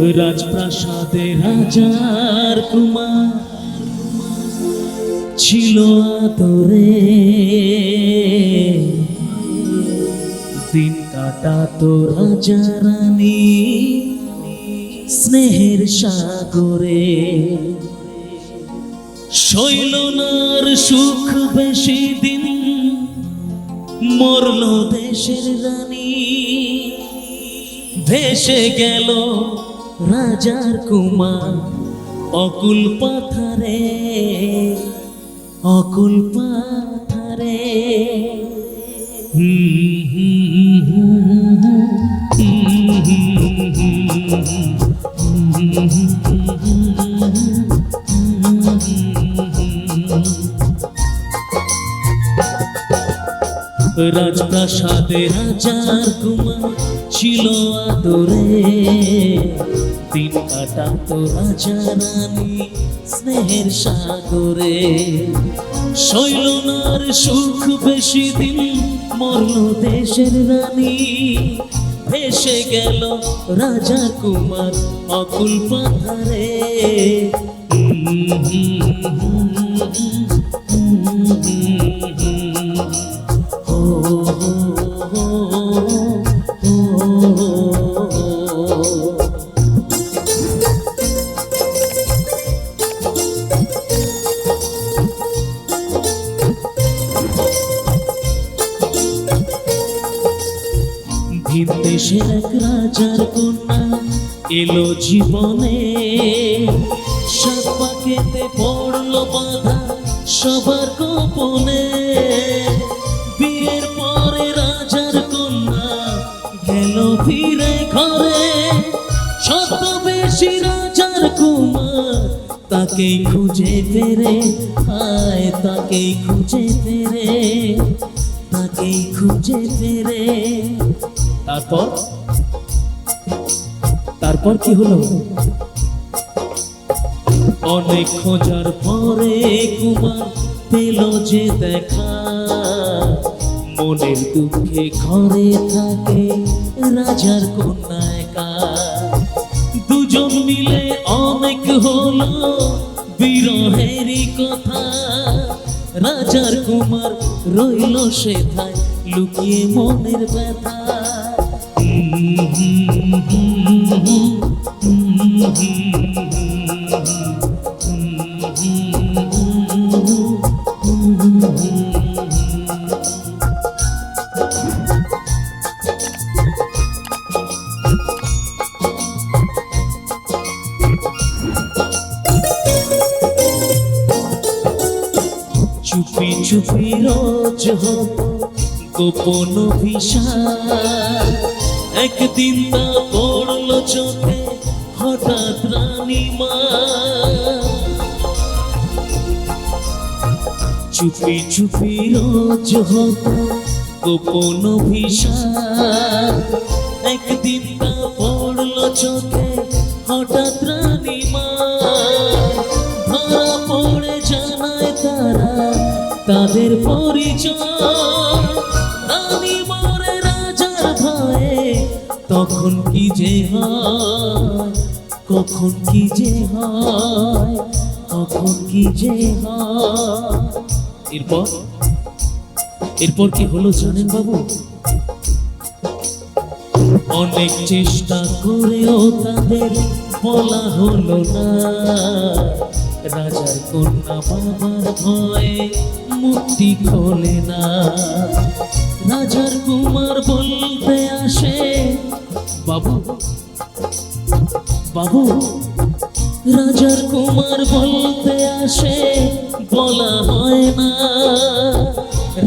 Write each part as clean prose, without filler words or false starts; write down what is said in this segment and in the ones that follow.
রাজপ্রাসাদে রাজার কুমার ছিল আদরে, দিন কাটাতো রাজা রানী স্নেহের সাগরে। শৈলনার সুখ বেশি দিন, মরল দেশের রানী, ভেসে গেল রাজার কুমার অকুল পাথারে, অকুল পাথারে। রাজপ্রাসাদে রাজার কুমার ছিল আদরে, দিন কাটাতো রাজা রানী স্নেহের সাগরে। শৈলনার সুখ বেশি দিন, মরল দেশের রানী, ভেসে গেল রাজা কুমার অকুল পাথারে। ভিন দেশের এক রাজার কন্যা এলো জীবনে, সাত পাকেতে পড়লো বাধা সবার গোপনে। বিয়ের পরে রাজার কন্যা গেল ফিরে ঘরে, ছদ্মবেশী রাজার কুমার তাকেই খুঁজে ফেরে, আয় তাকেই খুঁজে ফেরে, তাকেই খুঁজে ফেরে। তারপর কি হলো? অনেক খোঁজার পরে কুমার পেল যে দেখা, মনের দুঃখে ঘরে থাকে রাজার কন্যা একা। দুজন মিলে অনেক হলো বিরহেরই কথা, রাজার কুমার রইল সেথায় লুকিয়ে মনের ব্যথা। চুপি চুপি রোজ হতো গোপন অভিশাপ, একদিন তা পড়লো চোখে হঠাৎ রানীমা। চুপি চুপি রোজ হতো গোপন অভিশাপ, একদিন তা পড়লো চোখে হঠাৎ রানীমা। ধরা পড়ে জানায় তারা তাদের পরিচয়, রানী মরে রাজার ভয়ে তখন কি যে হয়, কখন কি যে হয়, কখন কি যে হয়। এরপর কি হলো জানেন বাবু? অনেক চেষ্টা করেও তাদের বলা হলো না, রাজার কন্যা বাবার ভয়ে মুক্তি খোলে না। রাজার কুমার বলতে আসে, বাবু বাবু, রাজার কুমার বলতে আসে বলা হয় না,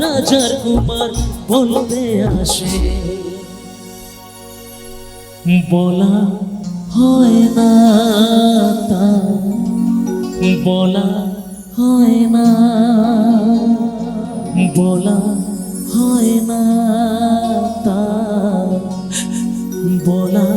রাজার কুমার বলতে আসে বলা হয় না, তা বলা হয় না, বলা হয় না, তা বলা